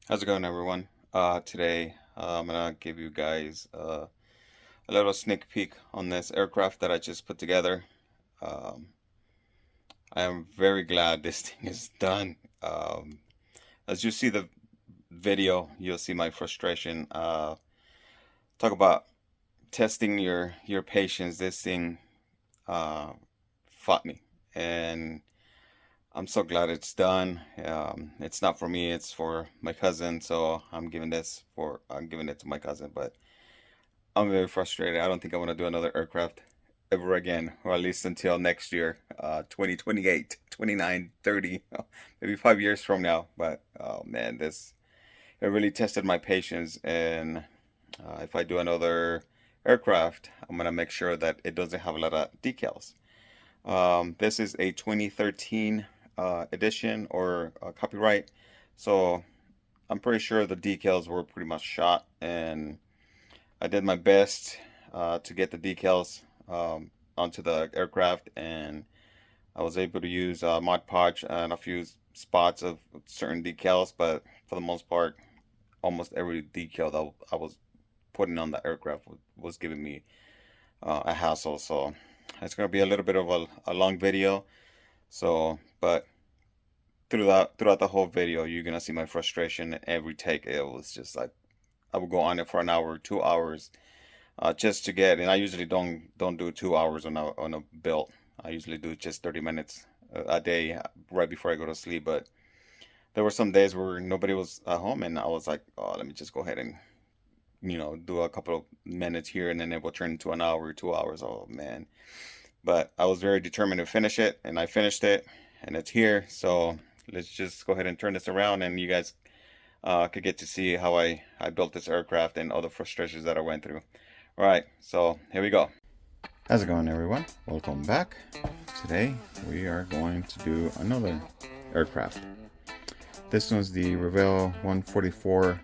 How's it going, everyone? Today, I'm gonna give you guys a little sneak peek on this aircraft that I just put together. Um, I am very glad this thing is done. As you see the video, you'll see my frustration. Talk about testing your patience. This thing uh, fought me, and I'm so glad it's done. It's not for me; it's for my cousin. So I'm giving it to my cousin, but. I'm very frustrated. I don't think I want to do another aircraft ever again, or at least until next year, 2028, 29, 30, maybe 5 years from now. But oh man, it really tested my patience. And if I do another aircraft, I'm gonna make sure that it doesn't have a lot of decals. This is a 2013 edition or copyright, so I'm pretty sure the decals were pretty much shot and I did my best to get the decals onto the aircraft, and I was able to use Mod Podge and a few spots of certain decals, but for the most part, almost every decal that I was putting on the aircraft was giving me a hassle. So it's going to be a little bit of a long video. So, but throughout the whole video, you're gonna see my frustration every take. It was just like I would go on it for an hour, 2 hours, just to get. And I usually don't do 2 hours on a build. I usually do just 30 minutes a day right before I go to sleep. But there were some days where nobody was at home, and I was like, oh, let me just go ahead and do a couple of minutes here, and then it will turn into an hour, 2 hours. Oh man! But I was very determined to finish it, and I finished it, and it's here. So let's just go ahead and turn this around, and you guys could get to see how I built this aircraft and all the frustrations that I went through. All right, so here we go. How's it going, everyone? Welcome back. Today we are going to do another aircraft. This one's the Revell 144th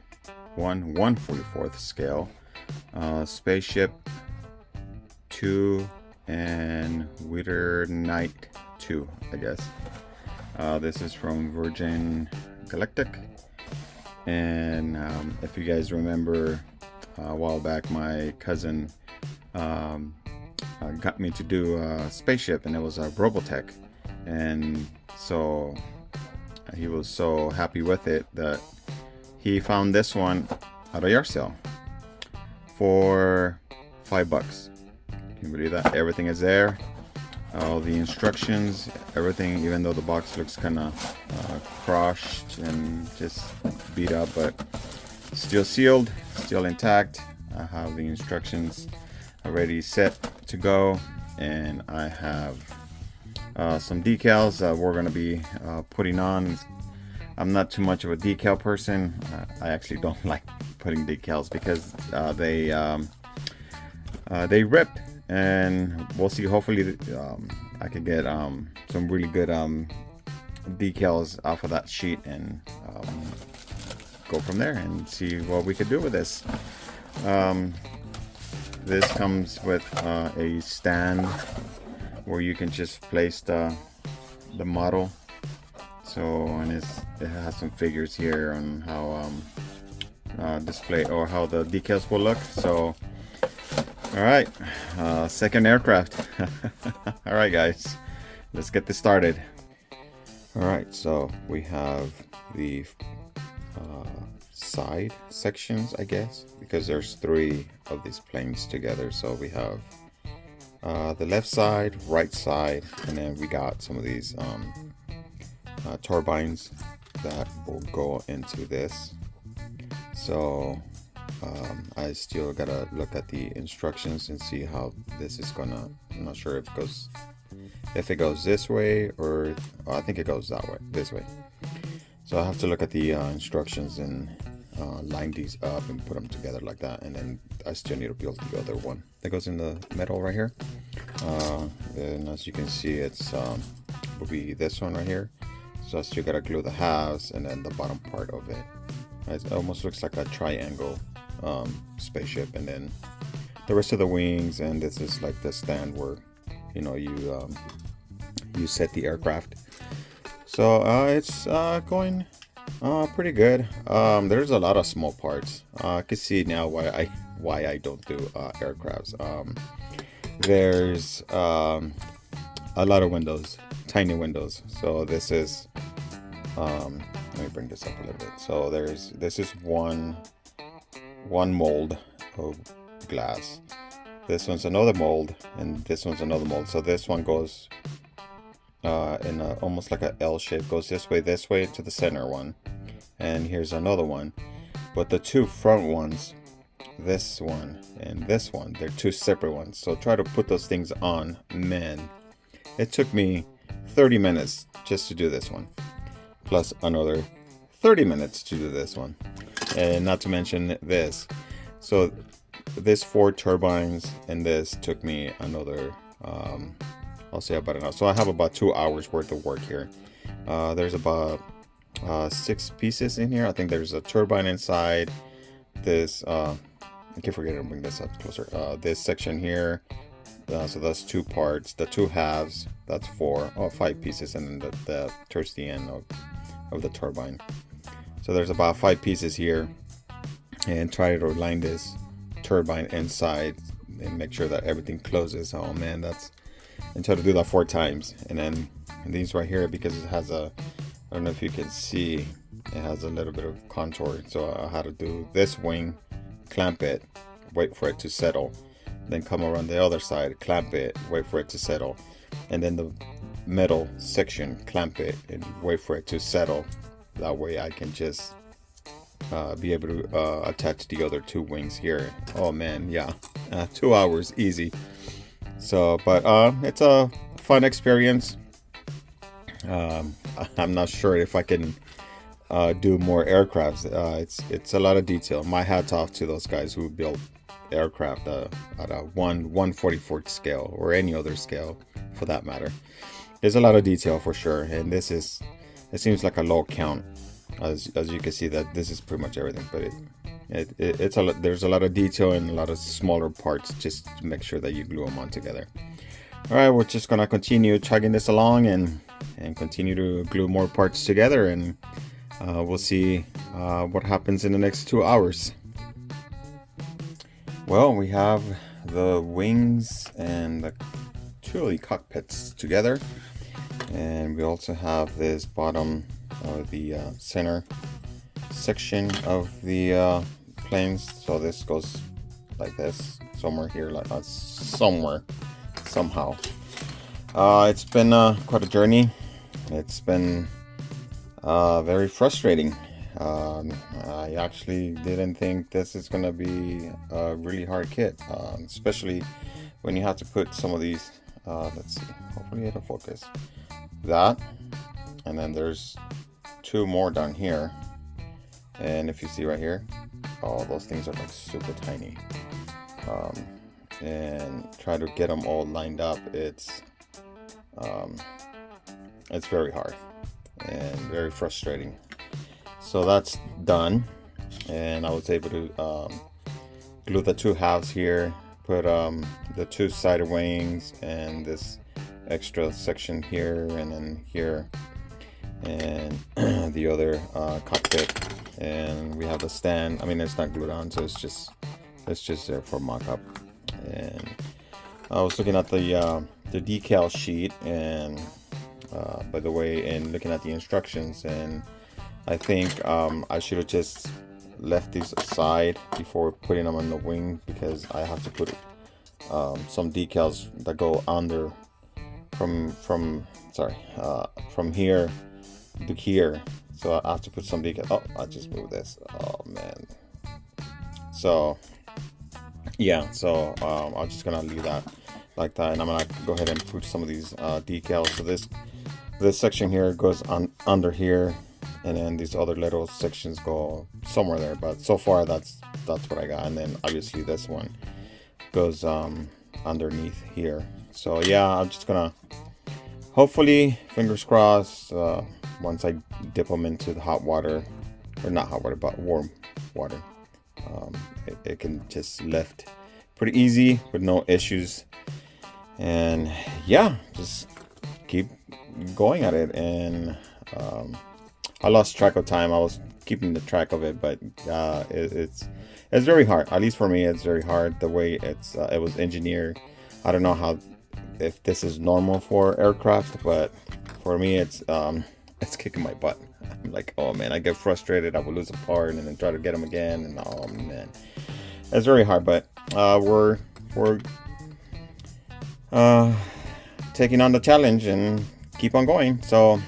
scale spaceship 2 and Wither Knight 2, I guess. This is from Virgin Galactic. And if you guys remember, a while back, my cousin got me to do a spaceship, and it was a Robotech. And so he was so happy with it that he found this one at a yard sale for $5. Can you believe that? Everything is there. All the instructions, everything, even though the box looks kind of crushed and just beat up, but still sealed, still intact. I have the instructions already set to go, and I have some decals that we're going to be putting on. I'm not too much of a decal person. I actually don't like putting decals because they rip, and we'll see. Hopefully I could get some really good decals off of that sheet, and go from there and see what we could do with this. This comes with a stand where you can just place the model. So, and it has some figures here on how display or how the decals will look. So all right, second aircraft. All right, guys, let's get this started. All right, so we have the side sections, I guess, because there's 3 of these planes together. So we have the left side, right side, and then we got some of these turbines that will go into this. So I still gotta look at the instructions and see how this is gonna. I'm not sure if it goes this way, or I think it goes that way, this way. So I have to look at the instructions and line these up and put them together like that. And then I still need to build the other one that goes in the middle right here. And as you can see, it's will be this one right here. So I still gotta glue the halves and then the bottom part of it. It almost looks like a triangle spaceship, and then the rest of the wings, and this is like the stand where you set the aircraft. So it's going Pretty good. There's a lot of small parts. I can see now why I don't do aircrafts. There's a lot of windows, tiny windows. So this is let me bring this up a little bit. So this is one mold of glass. This one's another mold, and this one's another mold. So this one goes in almost like a L shape, goes this way to the center one, and here's another one. But the two front ones, this one and this one, they're two separate ones. So try to put those things on. Man, it took me 30 minutes just to do this one, plus another 30 minutes to do this one, and not to mention this. So this 4 turbines, and this took me another I'll say about an hour. So I have about 2 hours worth of work here. There's about 6 pieces in here. I think there's a turbine inside this. I keep forgetting to bring this up closer. This section here. So that's 2 parts. The 2 halves, that's 5 pieces, and then the towards the end of the turbine. So there's about 5 pieces here, and try to line this turbine inside and make sure that everything closes. Oh man, and try to do that 4 times. And then these right here, because it has I don't know if you can see, it has a little bit of contour. So I had to do this wing, clamp it, wait for it to settle, then come around the other side, clamp it, wait for it to settle, and then the middle section, clamp it and wait for it to settle. That way I can just be able to attach the other 2 wings here. Oh man, yeah, 2 hours easy. So, but it's a fun experience. I'm not sure if I can do more aircrafts. It's a lot of detail. My hat's off to those guys who build aircraft at a 1/144th scale, or any other scale for that matter. There's a lot of detail for sure, and it seems like a low count, as you can see that this is pretty much everything, but it's a lot. There's a lot of detail and a lot of smaller parts just to make sure that you glue them on together. All right, we're just gonna continue chugging this along and continue to glue more parts together, and we'll see what happens in the next 2 hours. Well, we have the wings and the 2 of the cockpits together, and we also have this bottom or the center section of the planes. So this goes like this, somewhere here, like somewhere, somehow. It's been quite a journey. It's been very frustrating. I actually didn't think this is gonna be a really hard kit, especially when you have to put some of these. Let's see, hopefully it'll focus. That, and then there's 2 more down here, and if you see right here, oh, those things are like super tiny. And try to get them all lined up. It's very hard and very frustrating. So that's done, and I was able to glue the 2 halves here, put the 2 side wings and this extra section here, and then here, and the other cockpit, and we have the stand. I mean, it's not glued on, so it's just there for mock-up. And I was looking at the decal sheet, and by the way, and looking at the instructions, and I think I should have just left these aside before putting them on the wing, because I have to put some decals that go under from here to here. So I have to put some decals. Oh, I just moved this. Oh man. So yeah, so I'm just gonna leave that like that, and I'm gonna go ahead and put some of these decals. So this section here goes on under here, and then these other little sections go somewhere there, but so far that's what I got. And then obviously this one goes underneath here. So yeah, I'm just gonna, hopefully, fingers crossed, once I dip them into the hot water, or not hot water, but warm water, it can just lift pretty easy with no issues. And yeah, just keep going at it, and I lost track of time. I was keeping the track of it, but it's very hard. At least for me, it's very hard the way it was engineered. I don't know how if this is normal for aircraft, but for me, it's kicking my butt. I'm like, oh man, I get frustrated. I will lose a part and then try to get them again, and oh man, it's very hard. But we're uh, taking on the challenge and keep on going. So,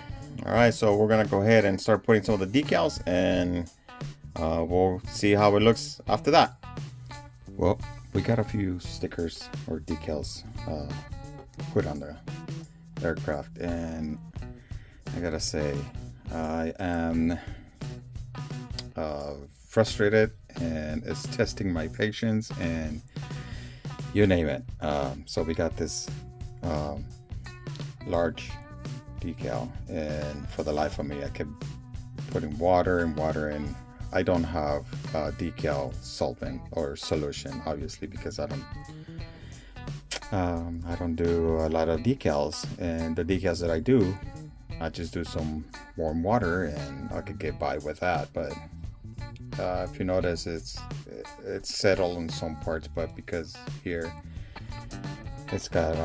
all right, so we're gonna go ahead and start putting some of the decals, and we'll see how it looks after that. Well, we got a few stickers or decals put on the aircraft, and I gotta say, I am frustrated, and it's testing my patience and you name it. So we got this large decal, and for the life of me, I kept putting water and water in. I don't have decal solvent or solution, obviously, because I don't do a lot of decals, and the decals that I do, I just do some warm water and I could get by with that. But if you notice, it's settled in some parts, but because here it's got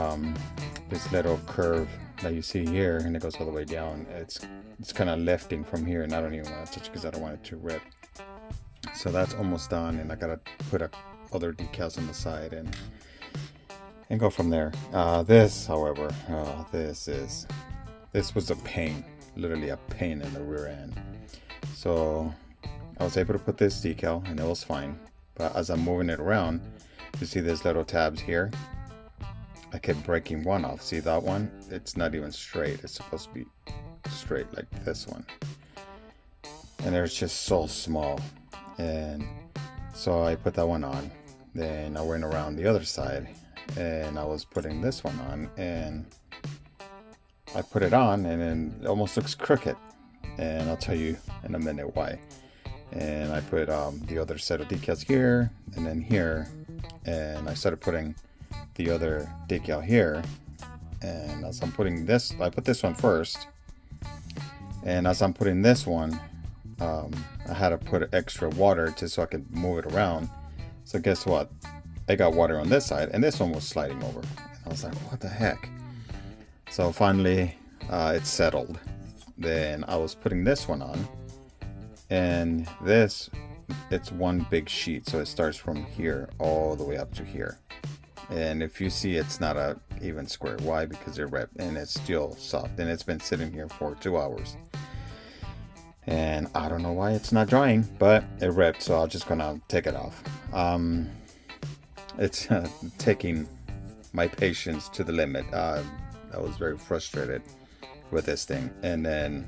this little curve that you see here, and it goes all the way down. It's kind of lifting from here, and I don't even want to touch it because I don't want it to rip. So that's almost done, and I gotta put other decals on the side and go from there. This, however, this was a pain, literally a pain in the rear end. So I was able to put this decal, and it was fine. But as I'm moving it around, you see these little tabs here. I kept breaking one off. See that one? It's not even straight. It's supposed to be straight like this one. And they're just so small. And so I put that one on. Then I went around the other side, and I was putting this one on, and I put it on, and then it almost looks crooked. And I'll tell you in a minute why. And I put the other set of decals here, and then here, and I started putting the other decal here. And as I'm putting this, I put this one first, and as I'm putting this one, I had to put extra water just so I could move it around. So guess what? I got water on this side, and this one was sliding over, and I was like, what the heck? So finally it settled. Then I was putting this one on, and this, it's one big sheet, so it starts from here all the way up to here. And if you see, it's not a even square. Why? Because it ripped, and it's still soft, and it's been sitting here for 2 hours. And I don't know why it's not drying, but it ripped, so I'm just gonna take it off. It's taking my patience to the limit. I was very frustrated with this thing. And then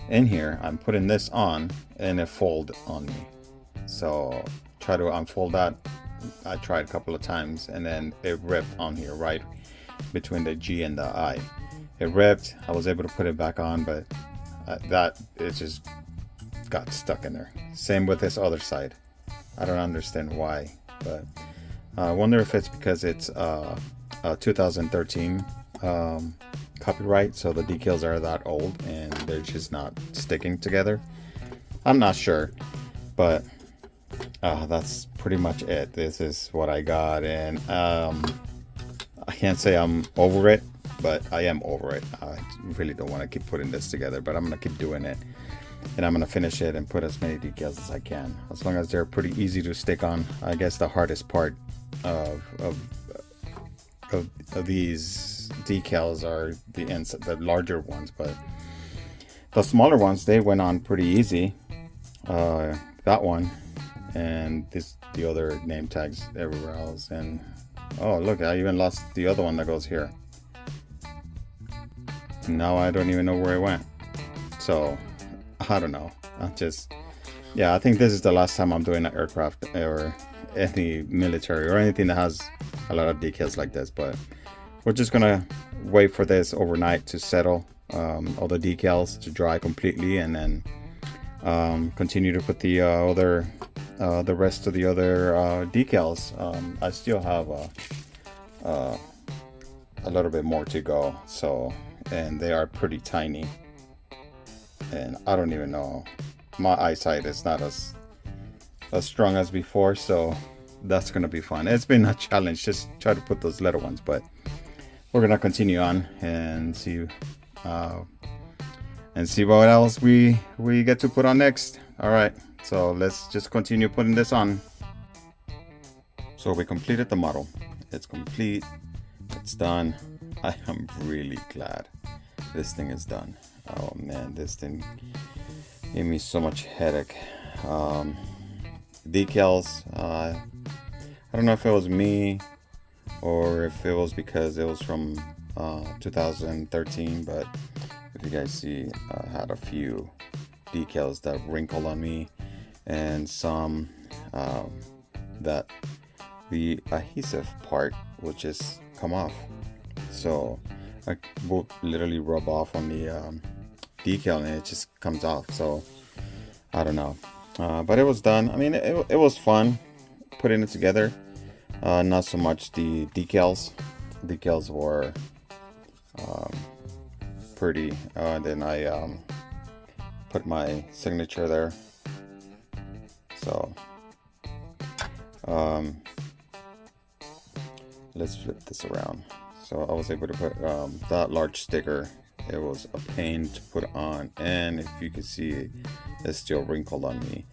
in here, I'm putting this on, and it folded on me. So try to unfold that. I tried a couple of times, and then it ripped on here, right between the G and the I. It ripped. I was able to put it back on, but it just got stuck in there. Same with this other side. I don't understand why, but I wonder if it's because it's a 2013 copyright, so the decals are that old and they're just not sticking together. I'm not sure, but that's pretty much it. This is what I got, and I can't say I'm over it, but I am over it. I really don't want to keep putting this together, but I'm gonna keep doing it, and I'm gonna finish it and put as many decals as I can, as long as they're pretty easy to stick on. I guess the hardest part of these decals are the ends, the larger ones, but the smaller ones, they went on pretty easy. That one, and the other name tags everywhere else. And oh look, I even lost the other one that goes here. Now I don't even know where it went. So I don't know. I think this is the last time I'm doing an aircraft or any military or anything that has a lot of decals like this. But we're just gonna wait for this overnight to settle, all the decals to dry completely, and then continue to put the rest of the other decals. I still have a little bit more to go, so, and they are pretty tiny. and I don't even know, my eyesight is not as strong as before, so that's gonna be fun. It's been a challenge just try to put those little ones, but we're gonna continue on and see what else we get to put on next. All right, so let's just continue putting this on. So we completed the model. It's complete, it's done. I am really glad this thing is done. Oh man, this thing gave me so much headache. Decals, I don't know if it was me or if it was because it was from 2013, but if you guys see, I had a few decals that wrinkled on me, and some that the adhesive part would just come off, so I will literally rub off on the decal and it just comes off. So I don't know, but it was done. I mean, it was fun putting it together. Not so much the decals. Decals were pretty. Then I put my signature there. So let's flip this around. So I was able to put that large sticker. It was a pain to put on, and if you can see, it's still wrinkled on me.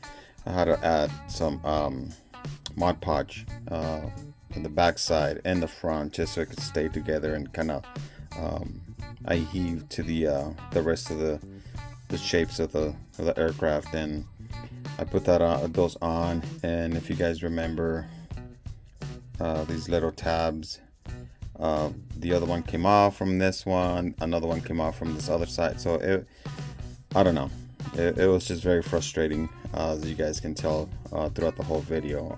I had to add some Mod Podge on the back side and the front, just so it could stay together, and kind of I heaved to the rest of the shapes of the aircraft, and I put that those on. And if you guys remember, these little tabs, the other one came off from this one, another one came off from this other side. So I don't know, it was just very frustrating, as you guys can tell throughout the whole video.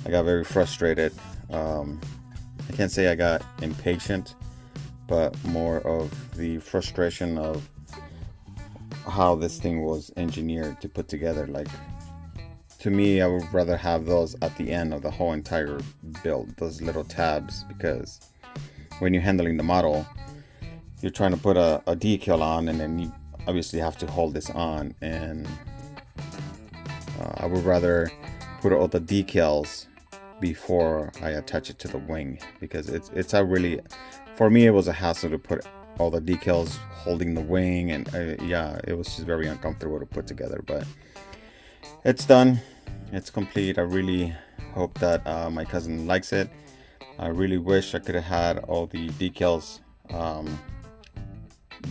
I got very frustrated. I can't say I got impatient, but more of the frustration of how this thing was engineered to put together. Like, to me, I would rather have those at the end of the whole entire build, those little tabs, because when you're handling the model, you're trying to put a decal on, and then you obviously have to hold this on, and I would rather put all the decals before I attach it to the wing, because it's a really, for me, it was a hassle to put all the decals holding the wing, and yeah, it was just very uncomfortable to put together. But it's done, it's complete. I really hope that my cousin likes it. I really wish I could have had all the decals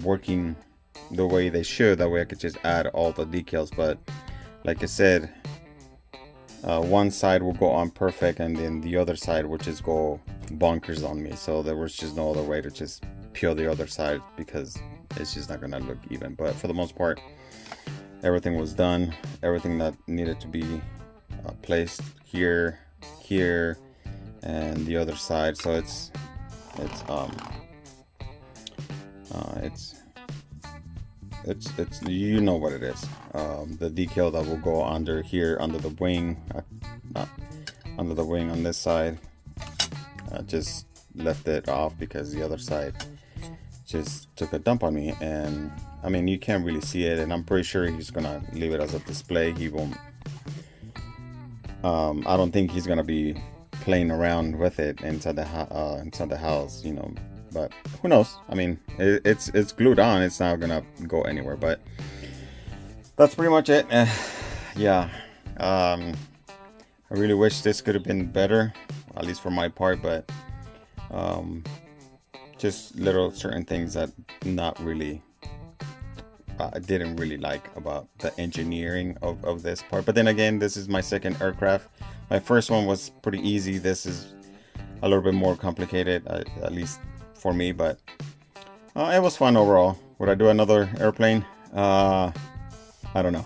working the way they should, that way I could just add all the decals. But like I said, one side will go on perfect, and then the other side will just go bonkers on me. So there was just no other way to just peel the other side, because it's just not gonna look even. But for the most part, everything was done. Everything that needed to be placed here, and the other side. So it's you know what it is. The decal that will go under here, under the wing, under the wing on this side. I just left it off because the other side just took a dump on me, and I mean, you can't really see it, and I'm pretty sure he's gonna leave it as a display. He won't. I don't think he's gonna be playing around with it inside the house, you know. But who knows? I mean, it's glued on. It's not gonna go anywhere. But that's pretty much it. Yeah. I really wish this could have been better, at least for my part. But just little certain things that not really, I didn't really like about the engineering of this part. But then again, this is my second aircraft. My first one was pretty easy. This is a little bit more complicated, at least for me, but it was fun overall. Would I do another airplane? I don't know.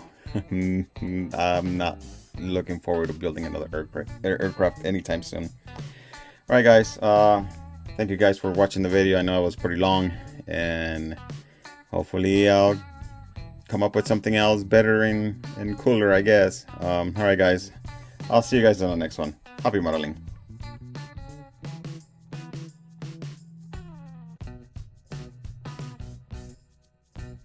I'm not looking forward to building another aircraft anytime soon. All right, guys. Thank you guys for watching the video. I know it was pretty long, and hopefully I'll come up with something else better and cooler, I guess. All right, guys. I'll see you guys on the next one. Happy modeling.